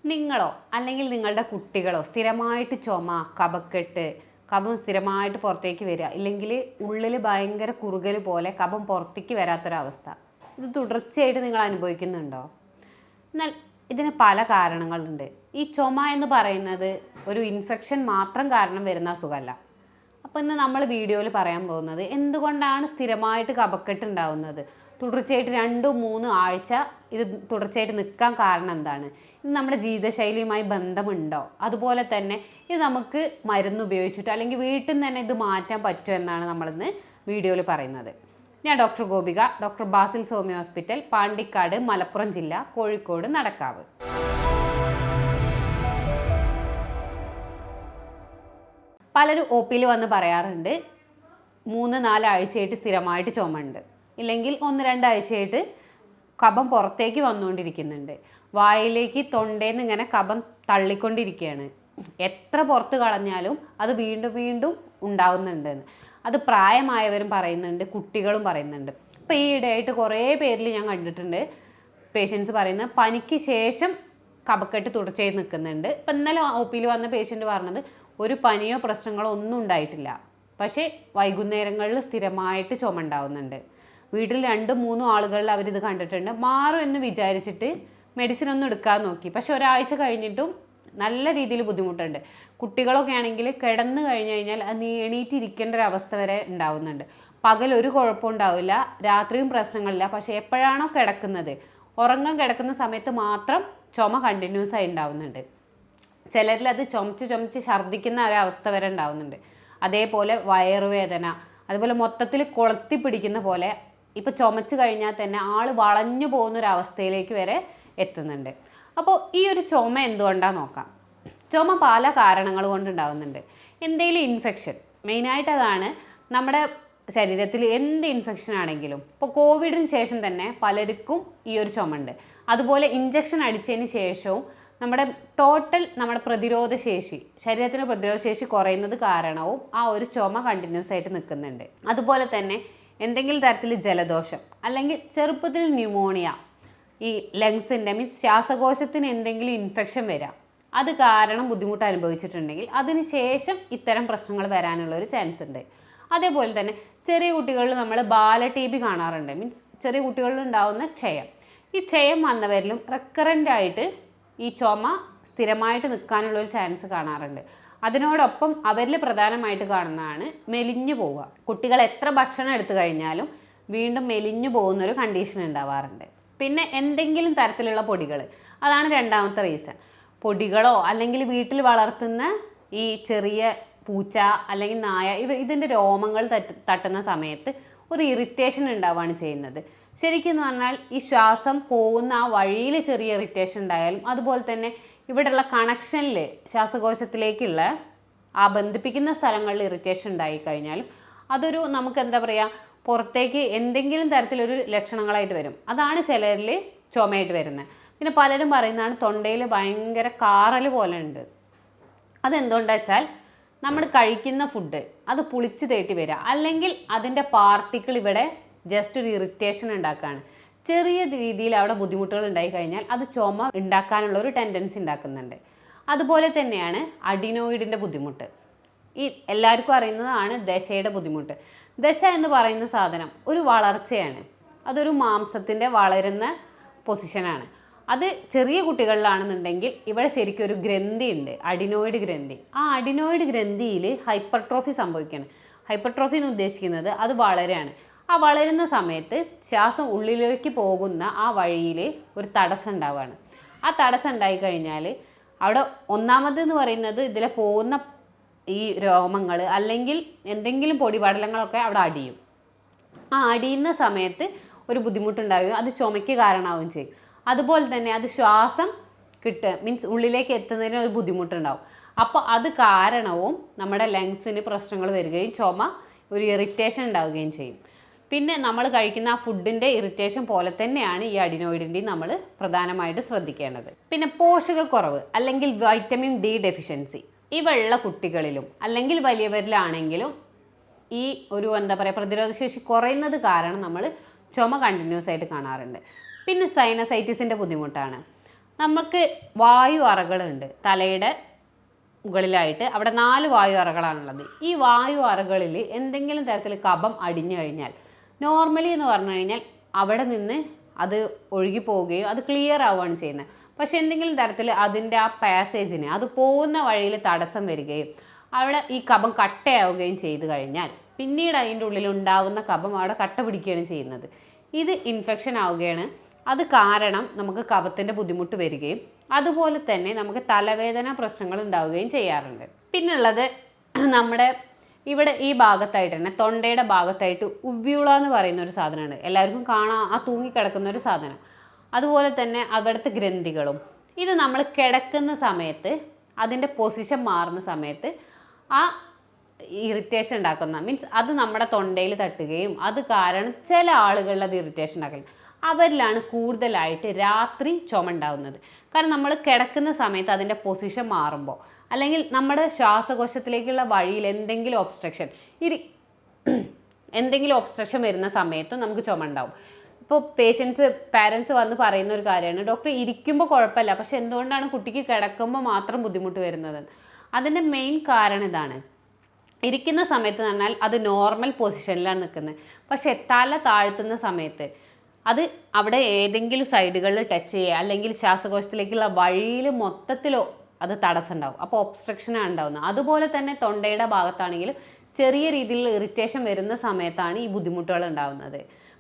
നിങ്ങളോ അല്ലെങ്കിൽ നിങ്ങളുടെ കുട്ടികളോ സ്ഥിരമായിട്ട് ചുമ, കഫക്കെട്ട്, കഫം സ്ഥിരമായിട്ട് പുറത്തേക്ക് വരിക, ഇല്ലെങ്കിൽ ഉള്ളിൽ ഭയങ്കര കുറുകൽ പോലെ കഫം പുറത്തേക്ക് വരാത്തൊരവസ്ഥ, ഇത് തുടർച്ചയായിട്ട് നിങ്ങൾ അനുഭവിക്കുന്നുണ്ടോ? എന്നാൽ ഇതിന് പല കാരണങ്ങളുണ്ട്. ഈ ചുമ എന്ന് പറയുന്നത് ഒരു ഇൻഫെക്ഷൻ മാത്രം കാരണം വരുന്ന അസുഖമല്ല. അപ്പോൾ ഇന്ന് നമ്മൾ വീഡിയോയിൽ പറയാൻ പോകുന്നത് എന്തുകൊണ്ടാണ് സ്ഥിരമായിട്ട് കഫക്കെട്ട് ഉണ്ടാവുന്നത്, തുടർച്ചയായിട്ട് 2-3 ആഴ്ച ഇത് തുടർച്ചയായിട്ട് നിൽക്കാൻ കാരണം എന്താണ്, ഇത് നമ്മുടെ ജീവിതശൈലിയുമായി ബന്ധമുണ്ടോ, അതുപോലെ തന്നെ ഇത് നമുക്ക് മരുന്ന് ഉപയോഗിച്ചിട്ടോ അല്ലെങ്കിൽ വീട്ടിൽ നിന്ന് തന്നെ ഇത് മാറ്റാൻ പറ്റുമോ എന്നാണ് നമ്മളിന്ന് വീഡിയോയിൽ പറയുന്നത്. ഞാൻ doctor Gopika, doctor Basil's homeo hospital, Pandikkad, Malappuram ജില്ല, കോഴിക്കോട്, നടക്കാവ്. പലരും ഒ പിയിൽ വന്ന് പറയാറുണ്ട് 3-4 ആഴ്ചയായിട്ട് സ്ഥിരമായിട്ട് ചുമയുണ്ട്, ഇല്ലെങ്കിൽ 1-2 ആഴ്ചയായിട്ട് കഫം പുറത്തേക്ക് വന്നുകൊണ്ടിരിക്കുന്നുണ്ട്, വായിലേക്ക് തൊണ്ടേന്ന് ഇങ്ങനെ കഫം തള്ളിക്കൊണ്ടിരിക്കുകയാണ്, എത്ര പുറത്ത് കളഞ്ഞാലും അത് വീണ്ടും വീണ്ടും ഉണ്ടാവുന്നുണ്ടെന്ന്. അത് പ്രായമായവരും പറയുന്നുണ്ട്, കുട്ടികളും പറയുന്നുണ്ട്. ഇപ്പോൾ ഈ ഇടയായിട്ട് കുറേ പേരിൽ ഞാൻ കണ്ടിട്ടുണ്ട് പേഷ്യൻസ് പറയുന്നത് പനിക്ക് ശേഷം കഫക്കെട്ട് തുടർച്ചയായി നിൽക്കുന്നുണ്ട്. ഇപ്പം ഇന്നലെ ഒ പിയിൽ വന്ന പേഷ്യൻ്റ് പറഞ്ഞത് ഒരു പനിയോ പ്രശ്നങ്ങളോ ഒന്നും ഉണ്ടായിട്ടില്ല, പക്ഷേ വൈകുന്നേരങ്ങളിൽ സ്ഥിരമായിട്ട് ചുമ ഉണ്ടാവുന്നുണ്ട്. വീട്ടിൽ 2-3 ആളുകളിൽ അവരിത് കണ്ടിട്ടുണ്ട്. മാറും എന്ന് വിചാരിച്ചിട്ട് മെഡിസിൻ ഒന്നും എടുക്കാൻ നോക്കി, പക്ഷെ ഒരാഴ്ച കഴിഞ്ഞിട്ടും നല്ല രീതിയിൽ ബുദ്ധിമുട്ടുണ്ട്. കുട്ടികളൊക്കെ ആണെങ്കിൽ കിടന്നു കഴിഞ്ഞ് കഴിഞ്ഞാൽ അത് എണീറ്റിരിക്കേണ്ട ഒരു അവസ്ഥ വരെ ഉണ്ടാവുന്നുണ്ട്. പകൽ ഒരു കുഴപ്പമുണ്ടാവില്ല, രാത്രിയും പ്രശ്നങ്ങളില്ല, പക്ഷേ എപ്പോഴാണോ കിടക്കുന്നത്, ഉറങ്ങാൻ കിടക്കുന്ന സമയത്ത് മാത്രം ചുമ കണ്ടിന്യൂസ് ആയി ഉണ്ടാവുന്നുണ്ട്. ചിലരിൽ അത് ചുമച്ച് ഛർദ്ദിക്കുന്ന ഒരവസ്ഥ വരെ ഉണ്ടാവുന്നുണ്ട്. അതേപോലെ വയറുവേദന, അതുപോലെ മൊത്തത്തിൽ കൊളുത്തി പിടിക്കുന്ന പോലെ ഇപ്പോൾ ചുമച്ച് കഴിഞ്ഞാൽ തന്നെ ആൾ വളഞ്ഞു പോകുന്നൊരവസ്ഥയിലേക്ക് വരെ എത്തുന്നുണ്ട്. അപ്പോൾ ഈ ഒരു ചുമ എന്തുകൊണ്ടാണെന്ന് നോക്കാം. ചുമ പല കാരണങ്ങൾ കൊണ്ടുണ്ടാകുന്നുണ്ട്. എന്തെങ്കിലും ഇൻഫെക്ഷൻ, മെയിനായിട്ട് അതാണ്. നമ്മുടെ ശരീരത്തിൽ എന്ത് ഇൻഫെക്ഷൻ ആണെങ്കിലും, ഇപ്പോൾ കോവിഡിന് ശേഷം തന്നെ പലർക്കും ഈ ഒരു ചുമ ഉണ്ട്. അതുപോലെ ഇഞ്ചക്ഷൻ അടിച്ചതിന് ശേഷവും നമ്മുടെ പ്രതിരോധ ശേഷി, ശരീരത്തിൻ്റെ പ്രതിരോധ ശേഷി കുറയുന്നത് കാരണവും ആ ഒരു ചുമ കണ്ടിന്യൂസ് ആയിട്ട് നിൽക്കുന്നുണ്ട്. അതുപോലെ തന്നെ എന്തെങ്കിലും തരത്തിൽ ജലദോഷം, അല്ലെങ്കിൽ ചെറുപ്പത്തിൽ ന്യൂമോണിയ, ഈ ലങ്സിൻ്റെ മീൻസ് ശ്വാസകോശത്തിന് എന്തെങ്കിലും ഇൻഫെക്ഷൻ വരാം, അത് കാരണം ബുദ്ധിമുട്ട് അനുഭവിച്ചിട്ടുണ്ടെങ്കിൽ അതിന് ശേഷം ഇത്തരം പ്രശ്നങ്ങൾ വരാനുള്ളൊരു ചാൻസ് ഉണ്ട്. അതേപോലെ തന്നെ ചെറിയ കുട്ടികളിൽ നമ്മൾ ബാല-TB കാണാറുണ്ട്, മീൻസ് ചെറിയ കുട്ടികളിൽ ഉണ്ടാകുന്ന ക്ഷയം. ഈ ക്ഷയം വന്നവരിലും റെക്കറൻ്റ് ആയിട്ട് ഈ ചുമ സ്ഥിരമായിട്ട് നിൽക്കാനുള്ളൊരു ചാൻസ് കാണാറുണ്ട്. അതിനോടൊപ്പം അവരിൽ പ്രധാനമായിട്ട് കാണുന്നതാണ് മെലിഞ്ഞു പോവുക. കുട്ടികൾ എത്ര ഭക്ഷണം എടുത്തു കഴിഞ്ഞാലും വീണ്ടും മെലിഞ്ഞു പോകുന്നൊരു കണ്ടീഷൻ ഉണ്ടാവാറുണ്ട്. പിന്നെ എന്തെങ്കിലും തരത്തിലുള്ള പൊടികൾ, അതാണ് രണ്ടാമത്തെ റീസൺ. പൊടികളോ അല്ലെങ്കിൽ വീട്ടിൽ വളർത്തുന്ന ഈ ചെറിയ പൂച്ച അല്ലെങ്കിൽ നായ, ഇതിൻ്റെ രോമങ്ങൾ തട്ടുന്ന സമയത്ത് ഒരു ഇറിറ്റേഷൻ ഉണ്ടാവുകയാണ് ചെയ്യുന്നത്. ശരിക്കും പറഞ്ഞാൽ ഈ ശ്വാസം പോകുന്ന ആ വഴിയിൽ ചെറിയ ഇറിറ്റേഷൻ ഉണ്ടായാലും, അതുപോലെ തന്നെ ഇവിടെയുള്ള കണക്ഷനിൽ ശ്വാസകോശത്തിലേക്കുള്ള ആ ബന്ധിപ്പിക്കുന്ന സ്ഥലങ്ങളിൽ ഇറിറ്റേഷൻ ഉണ്ടായിക്കഴിഞ്ഞാലും അതൊരു നമുക്ക് എന്താ പറയുക, പുറത്തേക്ക് എന്തെങ്കിലും തരത്തിലൊരു ലക്ഷണങ്ങളായിട്ട് വരും. അതാണ് ചിലരിൽ ചുമയായിട്ട് വരുന്നത്. പിന്നെ പലരും പറയുന്നതാണ് തൊണ്ടയിൽ ഭയങ്കര കാറൽ പോലെ ഉണ്ട്. അതെന്തുകൊണ്ടാ വെച്ചാൽ നമ്മൾ കഴിക്കുന്ന ഫുഡ് അത് പുളിച്ച് തേട്ടി വരിക, അല്ലെങ്കിൽ അതിൻ്റെ പാർട്ടിക്കിൾ ഇവിടെ ജസ്റ്റ് ഒരു ഇറിറ്റേഷൻ ഉണ്ടാക്കുകയാണ്. ചെറിയ രീതിയിൽ അവിടെ ബുദ്ധിമുട്ടുകൾ ഉണ്ടായി കഴിഞ്ഞാൽ അത് ചുമ ഉണ്ടാക്കാനുള്ള ഒരു ടെൻഡൻസി ഉണ്ടാക്കുന്നുണ്ട്. അതുപോലെ തന്നെയാണ് അഡിനോയിഡിൻ്റെ ബുദ്ധിമുട്ട്. ഈ എല്ലാവർക്കും അറിയുന്നതാണ് ദശയുടെ ബുദ്ധിമുട്ട്. ദശ എന്ന് പറയുന്ന സാധനം ഒരു വളർച്ചയാണ്, അതൊരു മാംസത്തിൻ്റെ വളരുന്ന പൊസിഷനാണ്. അത് ചെറിയ കുട്ടികളിലാണെന്നുണ്ടെങ്കിൽ ഇവിടെ ശരിക്കും ഒരു ഗ്രന്ഥി ഉണ്ട്, അഡിനോയിഡ് ഗ്രന്ഥി. ആ അഡിനോയിഡ് ഗ്രന്ഥിയിൽ ഹൈപ്പർട്രോഫി സംഭവിക്കുകയാണ്. ഹൈപ്പർട്രോഫി എന്ന് ഉദ്ദേശിക്കുന്നത് അത് വളരെയാണ്. ആ വളരുന്ന സമയത്ത് ശ്വാസം ഉള്ളിലേക്ക് പോകുന്ന ആ വഴിയിൽ ഒരു തടസ്സം ഉണ്ടാവുകയാണ്. ആ തടസ്സം ഉണ്ടായിക്കഴിഞ്ഞാൽ അവിടെ ഒന്നാമതെന്ന് പറയുന്നത് ഇതിലെ പോകുന്ന ഈ രോമങ്ങൾ അല്ലെങ്കിൽ എന്തെങ്കിലും പൊടിപടലങ്ങളൊക്കെ അവിടെ അടിയും. ആ അടിയുന്ന സമയത്ത് ഒരു ബുദ്ധിമുട്ടുണ്ടാവുകയും അത് ചുമയ്ക്ക് കാരണമാവുകയും ചെയ്യും. അതുപോലെ തന്നെ അത് ശ്വാസം മീൻസ് ഉള്ളിലേക്ക് എത്തുന്നതിന് ഒരു ബുദ്ധിമുട്ടുണ്ടാവും. അപ്പോൾ അത് കാരണവും നമ്മുടെ ലങ്സിന് പ്രശ്നങ്ങൾ വരികയും ചുമ ഒരു ഇറിറ്റേഷൻ ഉണ്ടാവുകയും ചെയ്യും. പിന്നെ നമ്മൾ കഴിക്കുന്ന ആ ഫുഡിൻ്റെ ഇറിറ്റേഷൻ പോലെ തന്നെയാണ് ഈ അഡിനോയിഡിൻ്റെയും നമ്മൾ പ്രധാനമായിട്ട് ശ്രദ്ധിക്കേണ്ടത്. പിന്നെ പോഷകക്കുറവ് അല്ലെങ്കിൽ വൈറ്റമിൻ ഡി ഡെഫിഷ്യൻസി, ഈ വെള്ള കുട്ടികളിലും അല്ലെങ്കിൽ വലിയവരിലാണെങ്കിലും ഈ ഒരു എന്താ പറയുക പ്രതിരോധശേഷി കുറയുന്നത് കാരണം നമ്മൾ ചുമ കണ്ടിന്യൂസ് ആയിട്ട് കാണാറുണ്ട്. പിന്നെ സൈനസൈറ്റിസിൻ്റെ ബുദ്ധിമുട്ടാണ്. നമുക്ക് വായു അറകളുണ്ട് തലയുടെ മുകളിലായിട്ട്. അവിടെ 4 വായു അറകളാണുള്ളത്. ഈ വായു അറകളിൽ എന്തെങ്കിലും തരത്തിൽ കഫം അടിഞ്ഞു കഴിഞ്ഞാൽ നോർമലി എന്ന് പറഞ്ഞു കഴിഞ്ഞാൽ അവിടെ നിന്ന് അത് ഒഴുകി പോവുകയും അത് ക്ലിയർ ആവുകയാണ് ചെയ്യുന്നത്. പക്ഷെ എന്തെങ്കിലും തരത്തിൽ അതിൻ്റെ ആ പാസേജിന് അത് പോകുന്ന വഴിയിൽ തടസ്സം വരികയും അവിടെ ഈ കഫം കട്ടയാവുകയും ചെയ്തു കഴിഞ്ഞാൽ പിന്നീട് അതിൻ്റെ ഉള്ളിൽ ഉണ്ടാകുന്ന കഫം അവിടെ കട്ട പിടിക്കുകയാണ് ചെയ്യുന്നത്. ഇത് ഇൻഫെക്ഷൻ ആവുകയാണ്. അത് കാരണം നമുക്ക് കഫത്തിൻ്റെ ബുദ്ധിമുട്ട് വരികയും അതുപോലെ തന്നെ നമുക്ക് തലവേദന പ്രശ്നങ്ങൾ ഉണ്ടാവുകയും ചെയ്യാറുണ്ട്. പിന്നുള്ളത് നമ്മുടെ ഇവിടെ ഈ ഭാഗത്തായിട്ട് തന്നെ തൊണ്ടയുടെ ഭാഗത്തായിട്ട് ഉവ്യൂള എന്ന് പറയുന്ന ഒരു സാധനമുണ്ട്. എല്ലാവർക്കും കാണാൻ ആ തൂങ്ങിക്കിടക്കുന്ന ഒരു സാധനം. അതുപോലെ തന്നെ അവിടുത്തെ ഗ്രന്ഥികളും. ഇത് നമ്മൾ കിടക്കുന്ന സമയത്ത് അതിൻ്റെ പൊസിഷൻ മാറുന്ന സമയത്ത് ആ ഇറിറ്റേഷൻ ഉണ്ടാക്കുന്ന മീൻസ് അത് നമ്മുടെ തൊണ്ടയിൽ തട്ടുകയും അത് കാരണം ചില ആളുകളിൽ അത് ഇറിറ്റേഷൻ ഉണ്ടാക്കുന്നത്. അവരിലാണ് കൂടുതലായിട്ട് രാത്രി ചുമ ഉണ്ടാകുന്നത്. കാരണം നമ്മൾ കിടക്കുന്ന സമയത്ത് അതിൻ്റെ പൊസിഷൻ മാറുമ്പോൾ അല്ലെങ്കിൽ നമ്മുടെ ശ്വാസകോശത്തിലേക്കുള്ള വഴിയിൽ എന്തെങ്കിലും ഒബ്സ്ട്രക്ഷൻ വരുന്ന സമയത്തും നമുക്ക് ചുമ ഉണ്ടാവും. ഇപ്പോൾ പാരൻസ് വന്ന് പറയുന്ന ഒരു കാര്യമാണ്, ഡോക്ടർ ഇരിക്കുമ്പോൾ കുഴപ്പമില്ല, പക്ഷെ എന്തുകൊണ്ടാണ് കുട്ടിക്ക് കിടക്കുമ്പോൾ മാത്രം ബുദ്ധിമുട്ട് വരുന്നത്? അതിൻ്റെ മെയിൻ കാരണം ഇതാണ്. ഇരിക്കുന്ന സമയത്ത് പറഞ്ഞാൽ അത് നോർമൽ പൊസിഷനിലാണ് നിൽക്കുന്നത്. പക്ഷേ തല താഴ്ത്തുന്ന സമയത്ത് അത് അവിടെ ഏതെങ്കിലും സൈഡുകളിൽ ടച്ച് ചെയ്യുക അല്ലെങ്കിൽ ശ്വാസകോശത്തിലേക്കുള്ള വഴിയിൽ മൊത്തത്തിലോ അത് തടസ്സം ഉണ്ടാവും. അപ്പോൾ ഒബ്സ്ട്രക്ഷനാണ് ഉണ്ടാകുന്നത്. അതുപോലെ തന്നെ തൊണ്ടയുടെ ഭാഗത്താണെങ്കിൽ ചെറിയ രീതിയിൽ ഇറിറ്റേഷൻ വരുന്ന സമയത്താണ് ഈ ബുദ്ധിമുട്ടുകൾ ഉണ്ടാകുന്നത്.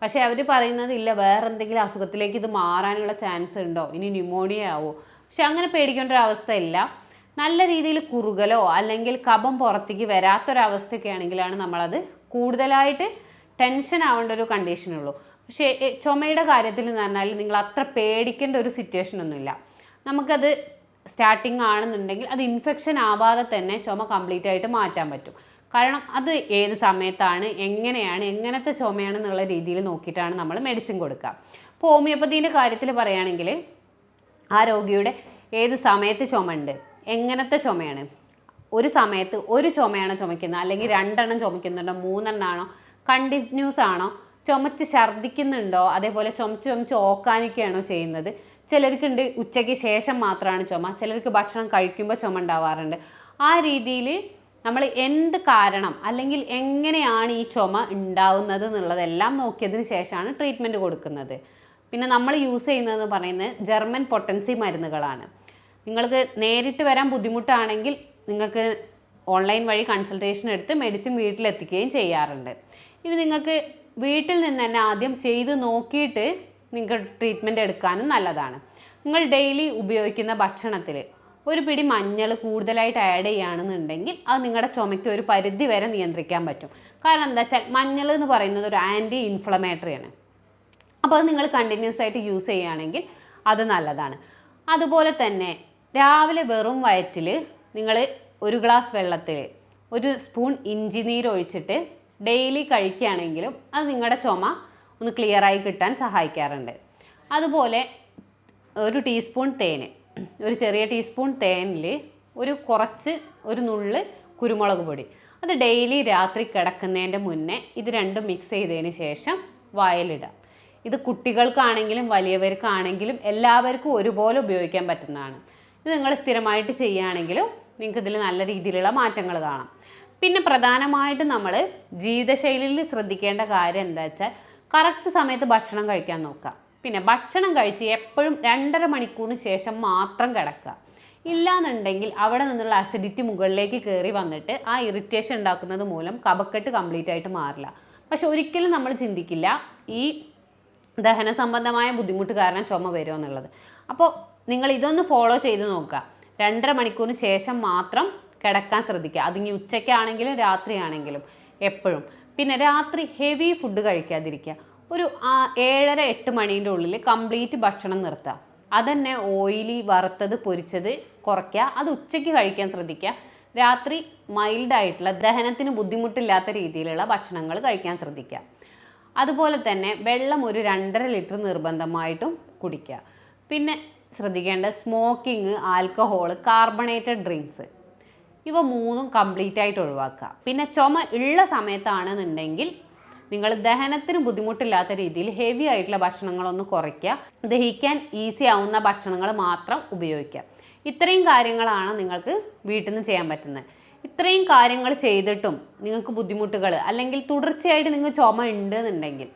പക്ഷേ അവർ പറയുന്നത് ഇല്ല, വേറെ എന്തെങ്കിലും അസുഖത്തിലേക്ക് ഇത് മാറാനുള്ള ചാൻസ് ഉണ്ടോ, ഇനി ന്യൂമോണിയ ആവോ? പക്ഷെ അങ്ങനെ പേടിക്കേണ്ട ഒരു അവസ്ഥ ഇല്ല. നല്ല രീതിയിൽ കുറുകലോ അല്ലെങ്കിൽ കഫം പുറത്തേക്ക് വരാത്തൊരവസ്ഥയൊക്കെ ആണെങ്കിലാണ് നമ്മളത് കൂടുതലായിട്ട് ടെൻഷൻ ആവേണ്ട ഒരു കണ്ടീഷനുള്ളൂ. പക്ഷേ ചുമയുടെ കാര്യത്തിൽ എന്ന് പറഞ്ഞാൽ നിങ്ങൾ അത്ര പേടിക്കേണ്ട ഒരു സിറ്റുവേഷൻ ഒന്നുമില്ല. നമുക്കത് സ്റ്റാർട്ടിങ് ആണെന്നുണ്ടെങ്കിൽ അത് ഇൻഫെക്ഷൻ ആവാതെ തന്നെ ചുമ കംപ്ലീറ്റ് ആയിട്ട് മാറ്റാൻ പറ്റും. കാരണം അത് ഏത് സമയത്താണ്, എങ്ങനത്തെ ചുമയാണെന്നുള്ള രീതിയിൽ നോക്കിയിട്ടാണ് നമ്മൾ മെഡിസിൻ കൊടുക്കുക. ഇപ്പോൾ ഹോമിയോപ്പതീൻ്റെ കാര്യത്തിൽ പറയുകയാണെങ്കിൽ ആ രോഗിയുടെ ഏത് സമയത്ത് ചുമ ഉണ്ട്, എങ്ങനത്തെ ചുമയാണ്, ഒരു സമയത്ത് ഒരു ചുമയാണോ ചുമയ്ക്കുന്നത്, അല്ലെങ്കിൽ 2 എണ്ണം ചുമയ്ക്കുന്നുണ്ടോ, 3 എണ്ണമാണോ, കണ്ടിന്യൂസ് ആണോ, ചുമച്ച് ഛർദ്ദിക്കുന്നുണ്ടോ, അതേപോലെ ചുമച്ച് ഓക്കാനിക്കുകയാണോ ചെയ്യുന്നത്. ചിലർക്കുണ്ട് ഉച്ചയ്ക്ക് ശേഷം മാത്രമാണ് ചുമ, ചിലർക്ക് ഭക്ഷണം കഴിക്കുമ്പോൾ ചുമ ഉണ്ടാവാറുണ്ട്. ആ രീതിയിൽ നമ്മൾ എന്ത് കാരണം അല്ലെങ്കിൽ എങ്ങനെയാണ് ഈ ചുമ ഉണ്ടാവുന്നത് എന്നുള്ളതെല്ലാം നോക്കിയതിന് ശേഷമാണ് ട്രീറ്റ്മെൻറ്റ് കൊടുക്കുന്നത്. പിന്നെ നമ്മൾ യൂസ് ചെയ്യുന്നതെന്ന് പറയുന്നത് ജർമ്മൻ പൊട്ടൻസി മരുന്നുകളാണ്. നിങ്ങൾക്ക് നേരിട്ട് വരാൻ ബുദ്ധിമുട്ടാണെങ്കിൽ നിങ്ങൾക്ക് ഓൺലൈൻ വഴി കൺസൾട്ടേഷൻ എടുത്ത് മെഡിസിൻ വീട്ടിലെത്തിക്കുകയും ചെയ്യാറുണ്ട്. ഇനി നിങ്ങൾക്ക് വീട്ടിൽ നിന്ന് തന്നെ ആദ്യം ചെയ്ത് നോക്കിയിട്ട് നിങ്ങൾക്ക് ട്രീറ്റ്മെൻറ്റ് എടുക്കാനും നല്ലതാണ്. നിങ്ങൾ ഡെയിലി ഉപയോഗിക്കുന്ന ഭക്ഷണത്തിൽ ഒരു പിടി മഞ്ഞൾ കൂടുതലായിട്ട് ആഡ് ചെയ്യുകയാണെന്നുണ്ടെങ്കിൽ അത് നിങ്ങളുടെ ചുമയ്ക്ക് ഒരു പരിധി വരെ നിയന്ത്രിക്കാൻ പറ്റും. കാരണം എന്താ വെച്ചാൽ മഞ്ഞൾ എന്ന് പറയുന്നത് ഒരു ആൻറ്റി ഇൻഫ്ലമേറ്ററിയാണ്. അപ്പോൾ അത് നിങ്ങൾ കണ്ടിന്യൂസ് ആയിട്ട് യൂസ് ചെയ്യുകയാണെങ്കിൽ അത് നല്ലതാണ്. അതുപോലെ തന്നെ രാവിലെ വെറും വയറ്റിൽ നിങ്ങൾ ഒരു ഗ്ലാസ് വെള്ളത്തിൽ 1 സ്പൂൺ ഇഞ്ചി നീരൊഴിച്ചിട്ട് ഡെയിലി കഴിക്കുകയാണെങ്കിലും അത് നിങ്ങളുടെ ചുമ ഒന്ന് ക്ലിയറായി കിട്ടാൻ സഹായിക്കാറുണ്ട്. അതുപോലെ ഒരു ടീസ്പൂൺ തേൻ, ഒരു ചെറിയ ടീസ്പൂൺ തേനിൽ ഒരു നുള്ള് കുരുമുളക് പൊടി, അത് ഡെയിലി രാത്രി കിടക്കുന്നതിൻ്റെ മുന്നേ ഇത് രണ്ടും മിക്സ് ചെയ്തതിന് ശേഷം വായിലിടാം. ഇത് കുട്ടികൾക്കാണെങ്കിലും വലിയവർക്കാണെങ്കിലും എല്ലാവർക്കും ഒരുപോലെ ഉപയോഗിക്കാൻ പറ്റുന്നതാണ്. ഇത് നിങ്ങൾ സ്ഥിരമായിട്ട് ചെയ്യുകയാണെങ്കിലും നിങ്ങൾക്ക് ഇതിൽ നല്ല രീതിയിലുള്ള മാറ്റങ്ങൾ കാണാം. പിന്നെ പ്രധാനമായിട്ടും നമ്മൾ ജീവിതശൈലിയിൽ ശ്രദ്ധിക്കേണ്ട കാര്യം എന്താ വെച്ചാൽ കറക്റ്റ് സമയത്ത് ഭക്ഷണം കഴിക്കാൻ നോക്കുക. പിന്നെ ഭക്ഷണം കഴിച്ച് എപ്പോഴും 2.5 മണിക്കൂറിന് ശേഷം മാത്രം കിടക്കുക. ഇല്ലാന്നുണ്ടെങ്കിൽ അവിടെ നിന്നുള്ള അസിഡിറ്റി മുകളിലേക്ക് കയറി വന്നിട്ട് ആ ഇറിറ്റേഷൻ ഉണ്ടാക്കുന്നത് മൂലം കഫക്കെട്ട് കംപ്ലീറ്റ് ആയിട്ട് മാറില്ല. പക്ഷെ ഒരിക്കലും നമ്മൾ ചിന്തിക്കില്ല ഈ ദഹന സംബന്ധമായ ബുദ്ധിമുട്ട് കാരണം ചുമ വരുമോ എന്നുള്ളത്. അപ്പോൾ നിങ്ങൾ ഇതൊന്ന് ഫോളോ ചെയ്ത് നോക്കുക. 2.5 മണിക്കൂറിന് ശേഷം മാത്രം കിടക്കാൻ ശ്രദ്ധിക്കുക. അതിനി ഉച്ചയ്ക്കാണെങ്കിലും രാത്രിയാണെങ്കിലും എപ്പോഴും. പിന്നെ രാത്രി ഹെവി ഫുഡ് കഴിക്കാതിരിക്കുക. ഒരു 7:30-8 മണീൻ്റെ ഉള്ളിൽ കംപ്ലീറ്റ് ഭക്ഷണം നിർത്തുക. അതന്നെ ഓയിലി വറുത്തത് പൊരിച്ചത് കുറയ്ക്കുക. അത് ഉച്ചയ്ക്ക് കഴിക്കാൻ ശ്രദ്ധിക്കുക. രാത്രി മൈൽഡായിട്ടുള്ള ദഹനത്തിന് ബുദ്ധിമുട്ടില്ലാത്ത രീതിയിലുള്ള ഭക്ഷണങ്ങൾ കഴിക്കാൻ ശ്രദ്ധിക്കുക. അതുപോലെ തന്നെ വെള്ളം ഒരു 2.5 ലിറ്റർ നിർബന്ധമായിട്ടും കുടിക്കുക. പിന്നെ ശ്രദ്ധിക്കേണ്ട സ്മോക്കിങ്, ആൽക്കഹോൾ, കാർബണേറ്റഡ് ഡ്രിങ്ക്സ്, ഇവ 3 കംപ്ലീറ്റ് ആയിട്ട് ഒഴിവാക്കുക. പിന്നെ ചുമ ഉള്ള സമയത്താണെന്നുണ്ടെങ്കിൽ നിങ്ങൾ ദഹനത്തിന് ബുദ്ധിമുട്ടില്ലാത്ത രീതിയിൽ ഹെവി ആയിട്ടുള്ള ഭക്ഷണങ്ങളൊന്ന് കുറയ്ക്കുക. ദഹിക്കാൻ ഈസി ആവുന്ന ഭക്ഷണങ്ങൾ മാത്രം ഉപയോഗിക്കുക. ഇത്രയും കാര്യങ്ങളാണ് നിങ്ങൾക്ക് വീട്ടിൽ നിന്ന് ചെയ്യാൻ പറ്റുന്നത്. ഇത്രയും കാര്യങ്ങൾ ചെയ്തിട്ടും നിങ്ങൾക്ക് ബുദ്ധിമുട്ടുകൾ അല്ലെങ്കിൽ തുടർച്ചയായിട്ട് നിങ്ങൾ ചുമ ഉണ്ട് എന്നുണ്ടെങ്കിൽ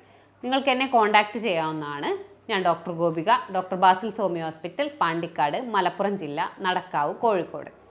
നിങ്ങൾക്ക് എന്നെ കോൺടാക്റ്റ് ചെയ്യാവുന്നതാണ്. ഞാൻ doctor Gopika, doctor Basil's homeo hospital, Pandikkad, Malappuram ജില്ല, നടക്കാവ്, കോഴിക്കോട്.